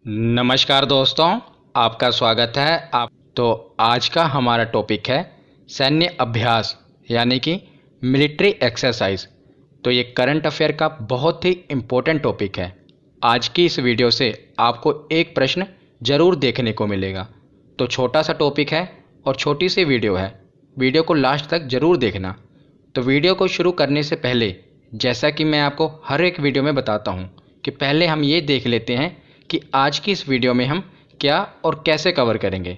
नमस्कार दोस्तों, आपका स्वागत है। आज का हमारा टॉपिक है सैन्य अभ्यास यानी कि मिलिट्री एक्सरसाइज। तो ये करंट अफेयर का बहुत ही इम्पोर्टेंट टॉपिक है। आज की इस वीडियो से आपको एक प्रश्न ज़रूर देखने को मिलेगा। तो छोटा सा टॉपिक है और छोटी सी वीडियो है, वीडियो को लास्ट तक ज़रूर देखना। तो वीडियो को शुरू करने से पहले, जैसा कि मैं आपको हर एक वीडियो में बताता हूँ कि पहले हम ये देख लेते हैं कि आज की इस वीडियो में हम क्या और कैसे कवर करेंगे,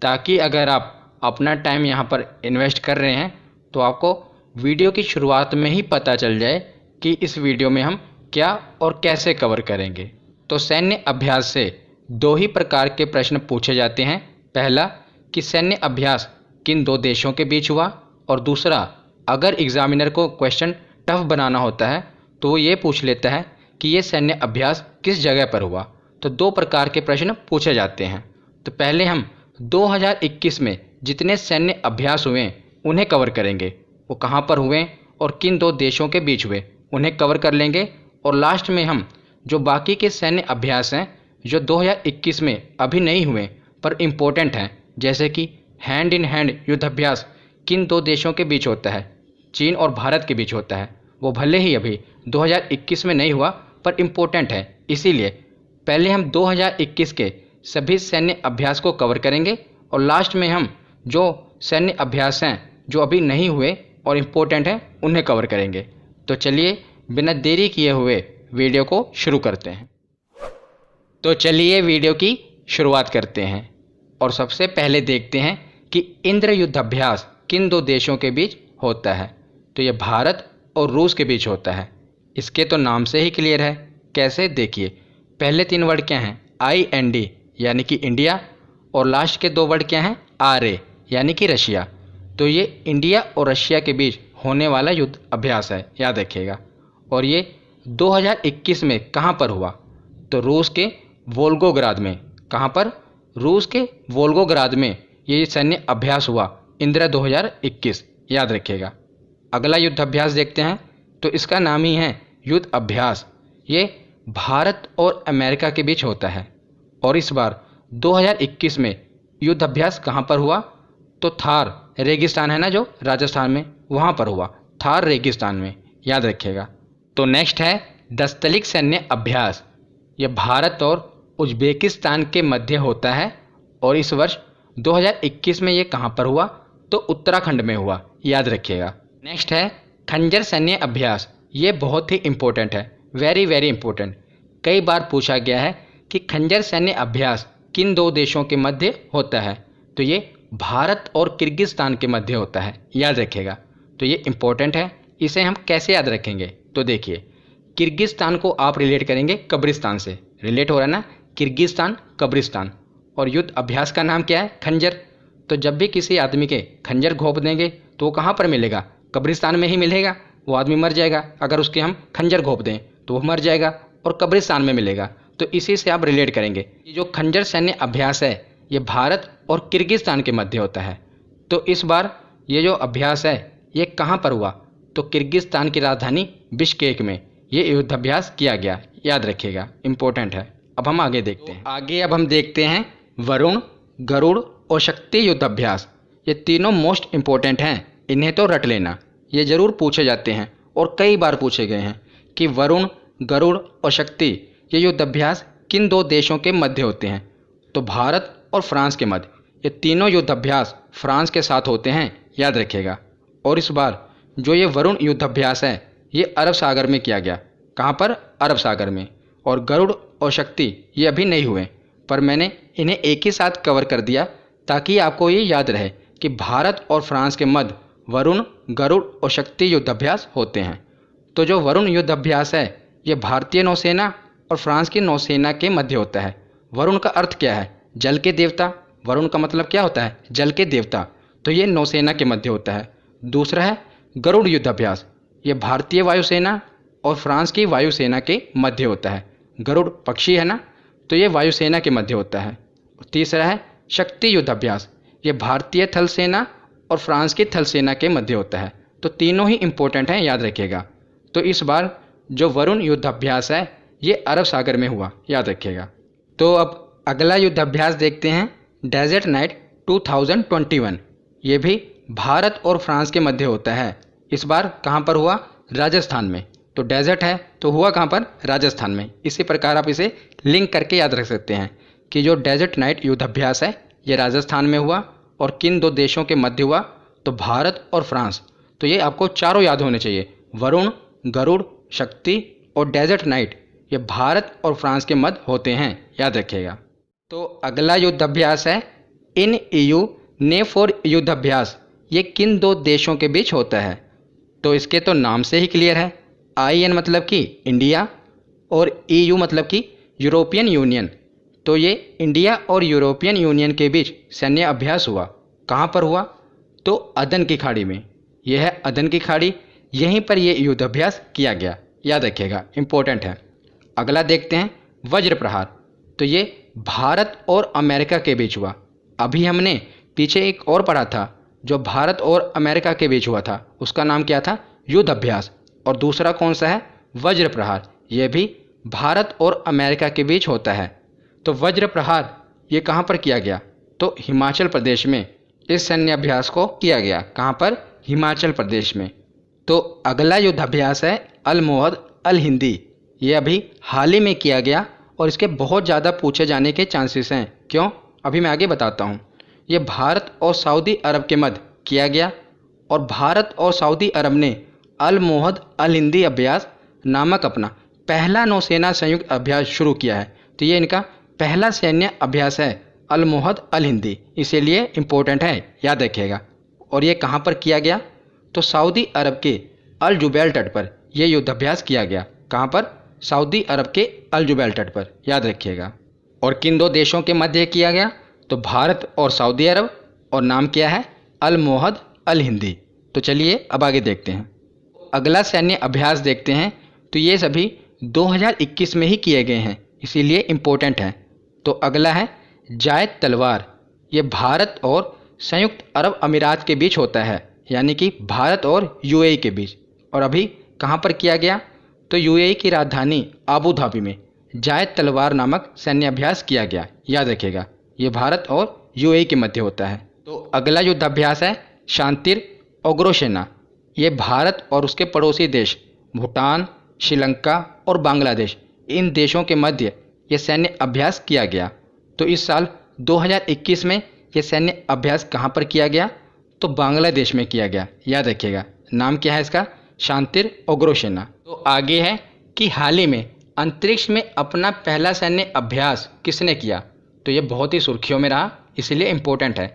ताकि अगर आप अपना टाइम यहाँ पर इन्वेस्ट कर रहे हैं तो आपको वीडियो की शुरुआत में ही पता चल जाए कि इस वीडियो में हम क्या और कैसे कवर करेंगे। तो सैन्य अभ्यास से दो ही प्रकार के प्रश्न पूछे जाते हैं। पहला कि सैन्य अभ्यास किन दो देशों के बीच हुआ, और दूसरा अगर एग्जामिनर को क्वेश्चन टफ बनाना होता है तो वो ये पूछ लेता है कि ये सैन्य अभ्यास किस जगह पर हुआ। तो दो प्रकार के प्रश्न पूछे जाते हैं। तो पहले हम 2021 में जितने सैन्य अभ्यास हुए उन्हें कवर करेंगे, वो कहाँ पर हुए और किन दो देशों के बीच हुए उन्हें कवर कर लेंगे। और लास्ट में हम जो बाकी के सैन्य अभ्यास हैं जो 2021 में अभी नहीं हुए पर इम्पोर्टेंट हैं, जैसे कि हैंड इन हैंड युद्ध अभ्यास किन दो देशों के बीच होता है, चीन और भारत के बीच होता है, वो भले ही अभी 2021 में नहीं हुआ पर इम्पोर्टेंट है। इसीलिए पहले हम 2021 के सभी सैन्य अभ्यास को कवर करेंगे और लास्ट में हम जो सैन्य अभ्यास हैं जो अभी नहीं हुए और इम्पोर्टेंट हैं उन्हें कवर करेंगे। तो चलिए बिना देरी किए हुए वीडियो को शुरू करते हैं। तो चलिए वीडियो की शुरुआत करते हैं और सबसे पहले देखते हैं कि इंद्र युद्ध अभ्यास किन दो देशों के बीच होता है। तो ये भारत और रूस के बीच होता है। इसके तो नाम से ही क्लियर है। कैसे, देखिए पहले तीन वर्ड क्या हैं, IND यानी कि इंडिया, और लास्ट के दो वर्ड क्या हैं, RA यानी कि रशिया। तो ये इंडिया और रशिया के बीच होने वाला युद्ध अभ्यास है, याद रखिएगा। और ये 2021 में कहाँ पर हुआ, तो रूस के वोल्गोग्राद में। कहाँ पर, रूस के वोल्गोग्राद में ये सैन्य अभ्यास हुआ, इंद्र 2021, याद रखिएगा। अगला युद्ध अभ्यास देखते हैं। तो इसका नाम ही है युद्ध अभ्यास। ये भारत और अमेरिका के बीच होता है। और इस बार 2021 में युद्ध अभ्यास कहाँ पर हुआ, तो थार रेगिस्तान है ना जो राजस्थान में, वहाँ पर हुआ, थार रेगिस्तान में, याद रखिएगा। तो नेक्स्ट है दस्तलिक सैन्य अभ्यास। यह भारत और उज्बेकिस्तान के मध्य होता है और इस वर्ष 2021 में ये कहाँ पर हुआ, तो उत्तराखंड में हुआ, याद रखिएगा। नेक्स्ट है खंजर सैन्य अभ्यास। ये बहुत ही इम्पोर्टेंट है, वेरी वेरी इंपॉर्टेंट। कई बार पूछा गया है कि खंजर सैन्य अभ्यास किन दो देशों के मध्य होता है, तो ये भारत और किर्गिस्तान के मध्य होता है, याद रखिएगा। तो ये इंपॉर्टेंट है। इसे हम कैसे याद रखेंगे, तो देखिए किर्गिस्तान को आप रिलेट करेंगे कब्रिस्तान से, रिलेट हो रहा है ना, किर्गिस्तान कब्रिस्तान। और युद्ध अभ्यास का नाम क्या है, खंजर। तो जब भी किसी आदमी के खंजर घोंप देंगे तो वो कहाँ पर मिलेगा, कब्रिस्तान में ही मिलेगा। वो आदमी मर जाएगा अगर उसके हम खंजर घोंप दें तो वो मर जाएगा और कब्रिस्तान में मिलेगा। तो इसी से आप रिलेट करेंगे। ये जो खंजर सैन्य अभ्यास है ये भारत और किर्गिस्तान के मध्य होता है। तो इस बार ये जो अभ्यास है ये कहाँ पर हुआ, तो किर्गिस्तान की राजधानी बिश्केक में ये युद्ध अभ्यास किया गया, याद रखिएगा, इंपॉर्टेंट है। अब हम आगे देखते हैं। अब हम देखते हैं वरुण, गरुड़ और शक्ति युद्ध अभ्यास। ये तीनों मोस्ट इंपॉर्टेंट हैं, इन्हें तो रट लेना, ये ज़रूर पूछे जाते हैं और कई बार पूछे गए हैं कि वरुण, गरुड़ और शक्ति ये युद्ध अभ्यास किन दो देशों के मध्य होते हैं, तो भारत और फ्रांस के मध्य। ये तीनों युद्ध अभ्यास फ्रांस के साथ होते हैं, याद रखिएगा। और इस बार जो ये वरुण युद्ध अभ्यास है ये अरब सागर में किया गया। कहाँ पर, अरब सागर में। और गरुड़ और शक्ति ये अभी नहीं हुए, पर मैंने इन्हें एक ही साथ कवर कर दिया ताकि आपको ये याद रहे कि भारत और फ्रांस के मध्य वरुण, गरुड़ और शक्ति युद्ध अभ्यास होते हैं। तो जो वरुण युद्ध अभ्यास है ये भारतीय नौसेना और फ्रांस की नौसेना के मध्य होता है। वरुण का अर्थ क्या है, जल के देवता। वरुण का मतलब क्या होता है, जल के देवता। तो ये नौसेना के मध्य होता है। दूसरा है गरुड़ युद्ध अभ्यास। ये भारतीय वायुसेना और फ्रांस की वायुसेना के मध्य होता है। गरुड़ पक्षी है ना, तो ये वायुसेना के मध्य होता है। तीसरा है शक्ति युद्ध अभ्यास। ये भारतीय थल सेना और फ्रांस की थल सेना के मध्य होता है। तो तीनों ही इंपॉर्टेंट हैं, याद रखिएगा। तो इस बार जो वरुण युद्ध अभ्यास है ये अरब सागर में हुआ, याद रखिएगा। तो अब अगला युद्धाभ्यास देखते हैं, डेजर्ट नाइट 2021। ये भी भारत और फ्रांस के मध्य होता है। इस बार कहाँ पर हुआ? राजस्थान में। तो डेजर्ट है तो हुआ कहाँ पर? राजस्थान में। इसी प्रकार आप इसे लिंक करके याद रख सकते हैं कि जो डेजर्ट नाइट युद्धाभ्यास है ये राजस्थान में हुआ और किन दो देशों के मध्य हुआ? तो भारत और फ्रांस। तो ये आपको चारों याद होने चाहिए, वरुण, गरुड़, शक्ति और डेजर्ट नाइट, ये भारत और फ्रांस के मध्य होते हैं, याद रखिएगा। तो अगला युद्धाभ्यास है इन EU नेफोर युद्धाभ्यास। ये किन दो देशों के बीच होता है? तो इसके तो नाम से ही क्लियर है। IN मतलब कि इंडिया और EU मतलब कि यूरोपियन यूनियन। तो ये इंडिया और यूरोपियन यूनियन के बीच सैन्य अभ्यास हुआ। कहाँ पर हुआ? तो अदन की खाड़ी में। यह है अदन की खाड़ी, यहीं पर यह युद्धाभ्यास किया गया, याद रखिएगा, इंपॉर्टेंट है। अगला देखते हैं वज्र प्रहार। तो ये भारत और अमेरिका के बीच हुआ। अभी हमने पीछे एक और पढ़ा था जो भारत और अमेरिका के बीच हुआ था, उसका नाम क्या था? युद्धाभ्यास। और दूसरा कौन सा है? वज्र प्रहार। यह भी भारत और अमेरिका के बीच होता है। तो वज्र प्रहार ये कहाँ पर किया गया? तो हिमाचल प्रदेश में इस सैन्य अभ्यास को किया गया। कहाँ पर? हिमाचल प्रदेश में। तो अगला युद्धाभ्यास है अलमोहद अल हिंदी। ये अभी हाल ही में किया गया और इसके बहुत ज़्यादा पूछे जाने के चांसेस हैं। क्यों? अभी मैं आगे बताता हूँ। ये भारत और सऊदी अरब के मध्य किया गया और भारत और सऊदी अरब ने अलमोहद अल हिंदी अभ्यास नामक अपना पहला नौसेना संयुक्त अभ्यास शुरू किया है। तो ये इनका पहला सैन्य अभ्यास है अलमोहद अल हिंदी, इसीलिए इम्पोर्टेंट है, याद रखिएगा। और ये कहाँ पर किया गया? तो सऊदी अरब के अल जुबैल तट पर यह युद्धाभ्यास किया गया। कहाँ पर? सऊदी अरब के अल जुबैल तट पर, याद रखिएगा। और किन दो देशों के मध्य किया गया? तो भारत और सऊदी अरब, और नाम क्या है? अलमोहद अल हिंदी। तो चलिए अब आगे देखते हैं। अगला सैन्य अभ्यास देखते हैं। तो ये सभी 2021 में ही किए गए हैं, इसीलिए इम्पोर्टेंट हैं। तो अगला है जायद तलवार। ये भारत और संयुक्त अरब अमीरात के बीच होता है, यानी कि भारत और UAE के बीच। और अभी कहाँ पर किया गया? तो UAE की राजधानी आबू धाबी में जायद तलवार नामक सैन्य अभ्यास किया गया, याद रखिएगा। ये भारत और UAE के मध्य होता है। तो अगला युद्धाभ्यास है शांतिर उग्रसेना। ये भारत और उसके पड़ोसी देश भूटान, श्रीलंका और बांग्लादेश, इन देशों के मध्य ये सैन्य अभ्यास किया गया। तो इस साल 2021 में ये सैन्य अभ्यास कहाँ पर किया गया? तो बांग्लादेश में किया गया, याद रखिएगा। नाम क्या है इसका? शांतिर उग्रसेना। तो आगे है कि हाल ही में अंतरिक्ष में अपना पहला सैन्य अभ्यास किसने किया? तो ये बहुत ही सुर्खियों में रहा, इसलिए इम्पोर्टेंट है।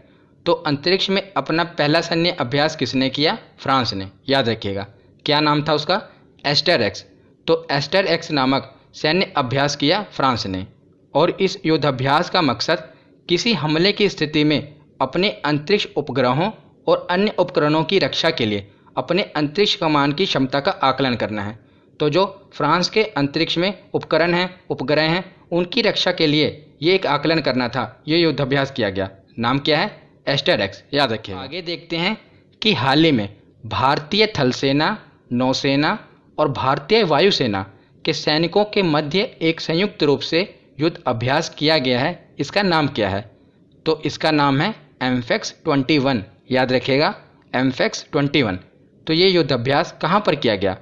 तो अंतरिक्ष में अपना पहला सैन्य अभ्यास किसने किया? फ्रांस ने, याद रखिएगा। क्या नाम था उसका? एस्टर एक्स। तो एस्टर एक्स नामक सैन्य अभ्यास किया फ्रांस ने। और इस युद्धाभ्यास का मकसद किसी हमले की स्थिति में अपने अंतरिक्ष उपग्रहों और अन्य उपकरणों की रक्षा के लिए अपने अंतरिक्ष कमान की क्षमता का आकलन करना है। तो जो फ्रांस के अंतरिक्ष में उपकरण हैं, उपग्रह हैं, उनकी रक्षा के लिए ये एक आकलन करना था, ये युद्धाभ्यास किया गया। नाम क्या है? एस्टर एक्स, याद रखिए। आगे देखते हैं कि हाल ही में भारतीय थल सेना, नौसेना और भारतीय वायुसेना के सैनिकों के मध्य एक संयुक्त रूप से युद्ध अभ्यास किया गया है। इसका नाम क्या है? तो इसका नाम है एमफेक्स 21, याद रखिएगा, एमफेक्स 21। तो ये युद्ध अभ्यास कहाँ पर किया गया?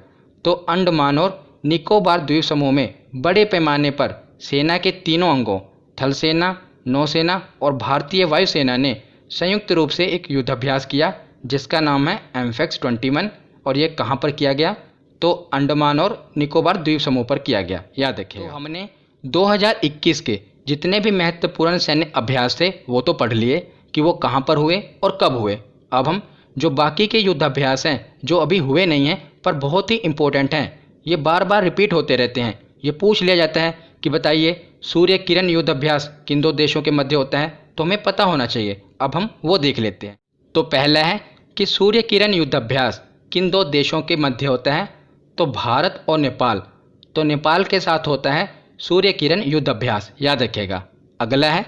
तो अंडमान और निकोबार द्वीप समूह में बड़े पैमाने पर सेना के तीनों अंगों थल सेना, नौसेना और भारतीय वायुसेना ने संयुक्त रूप से एक युद्धाभ्यास किया जिसका नाम है एमफेक्स 21। और ये कहाँ पर किया गया? तो अंडमान और निकोबार द्वीप समूह पर किया गया, याद रखिए। तो हमने 2021 के जितने भी महत्वपूर्ण सैन्य अभ्यास थे वो तो पढ़ लिए कि वो कहाँ पर हुए और कब हुए। अब हम जो बाकी के युद्धाभ्यास हैं जो अभी हुए नहीं हैं पर बहुत ही इम्पोर्टेंट हैं, ये बार बार रिपीट होते रहते हैं, ये पूछ लिया जाता है कि बताइए सूर्य किरण युद्धाभ्यास किन दो देशों के मध्य होता है, तो हमें पता होना चाहिए। अब हम वो देख लेते हैं। तो पहला है कि सूर्य किरण युद्धाभ्यास किन दो देशों के मध्य होता है? तो भारत और नेपाल। तो नेपाल के साथ होता है सूर्य किरण युद्धाभ्यास, याद रखिएगा। अगला है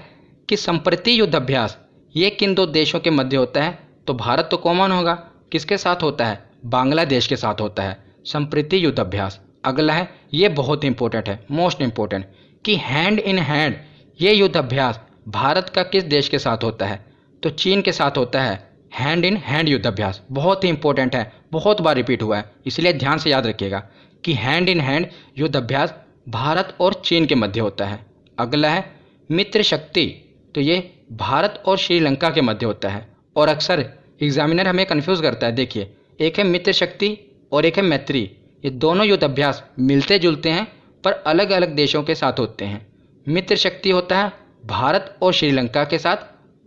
कि संप्रति युद्धाभ्यास ये किन दो देशों के मध्य होता है? तो भारत तो कॉमन होगा, किसके साथ होता है? बांग्लादेश के साथ होता है संप्रति युद्धाभ्यास। अगला है, ये बहुत इंपॉर्टेंट है, मोस्ट इंपॉर्टेंट, कि हैंड इन हैंड ये युद्ध अभ्यास भारत का किस देश के साथ होता है? तो चीन के साथ होता है। हैंड इन हैंड युद्ध अभ्यास बहुत ही इंपॉर्टेंट है, बहुत बार रिपीट हुआ है, इसलिए ध्यान से याद रखिएगा कि हैंड इन हैंड युद्ध अभ्यास भारत और चीन के मध्य होता है। अगला है मित्र शक्ति, तो ये भारत और श्रीलंका के मध्य होता है। और अक्सर एग्जामिनर हमें कंफ्यूज करता है, देखिए एक है मित्र शक्ति और एक है मैत्री। ये दोनों युद्ध अभ्यास मिलते जुलते हैं पर अलग अलग देशों के साथ होते हैं। मित्र शक्ति होता है भारत और श्रीलंका के साथ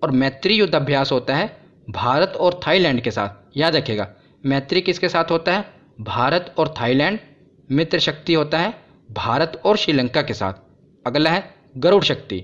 और मैत्री युद्ध अभ्यास होता है भारत और थाईलैंड के साथ। याद रखिएगा मैत्री किसके साथ होता है? भारत और थाईलैंड। मित्र शक्ति होता है भारत और श्रीलंका के साथ। अगला है गरुड़ शक्ति।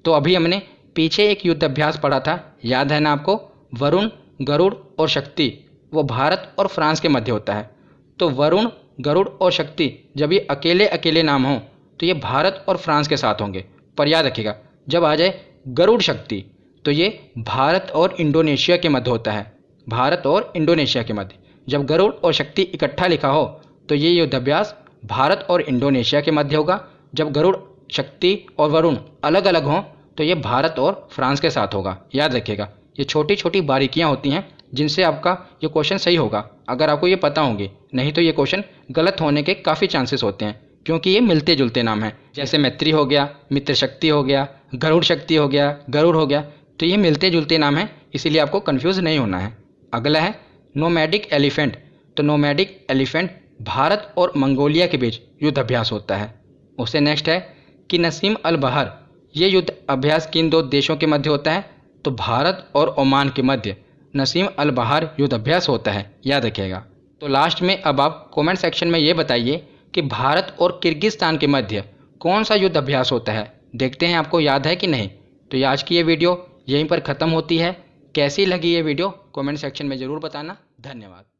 तो अभी हमने पीछे एक युद्ध अभ्यास पढ़ा था, याद है ना आपको? वरुण, गरुड़ और शक्ति, वो भारत और फ्रांस के मध्य होता है। तो वरुण, गरुड़ और शक्ति जब ये अकेले अकेले नाम हों तो ये भारत और फ्रांस के साथ होंगे। पर याद रखिएगा जब आ जाए गरुड़ शक्ति तो ये भारत और इंडोनेशिया के मध्य होता है। भारत और इंडोनेशिया के मध्य जब गरुड़ और शक्ति इकट्ठा लिखा हो तो ये युद्ध अभ्यास भारत और इंडोनेशिया के मध्य होगा। जब गरुड़, शक्ति और वरुण अलग अलग हों तो ये भारत और फ्रांस के साथ होगा। याद रखिएगा ये छोटी छोटी बारीकियां होती हैं जिनसे आपका ये क्वेश्चन सही होगा अगर आपको ये पता होंगे, नहीं तो ये क्वेश्चन गलत होने के काफ़ी चांसेस होते हैं क्योंकि ये मिलते जुलते नाम हैं। जैसे मैत्री हो गया, मित्र शक्ति हो गया, गरुड़ शक्ति हो गया, गरुड़ हो गया, तो ये मिलते जुलते नाम हैं, इसीलिए आपको कंफ्यूज नहीं होना है। अगला है नोमैडिक एलिफेंट। तो नोमैडिक एलिफेंट भारत और मंगोलिया के बीच युद्ध अभ्यास होता है। उससे नेक्स्ट है कि नसीम अल बहर। ये युद्ध अभ्यास किन दो देशों के मध्य होता है? तो भारत और ओमान के मध्य नसीम अल बहर युद्ध अभ्यास होता है। याद रखिएगा। तो लास्ट में अब आप कमेंट सेक्शन में ये बताइए कि भारत और किर्गिस्तान के मध्य कौन सा युद्ध अभ्यास होता है? देखते हैं आपको याद है कि नहीं। तो ये आज की ये वीडियो यहीं पर ख़त्म होती है। कैसी लगी ये वीडियो कमेंट सेक्शन में ज़रूर बताना। धन्यवाद।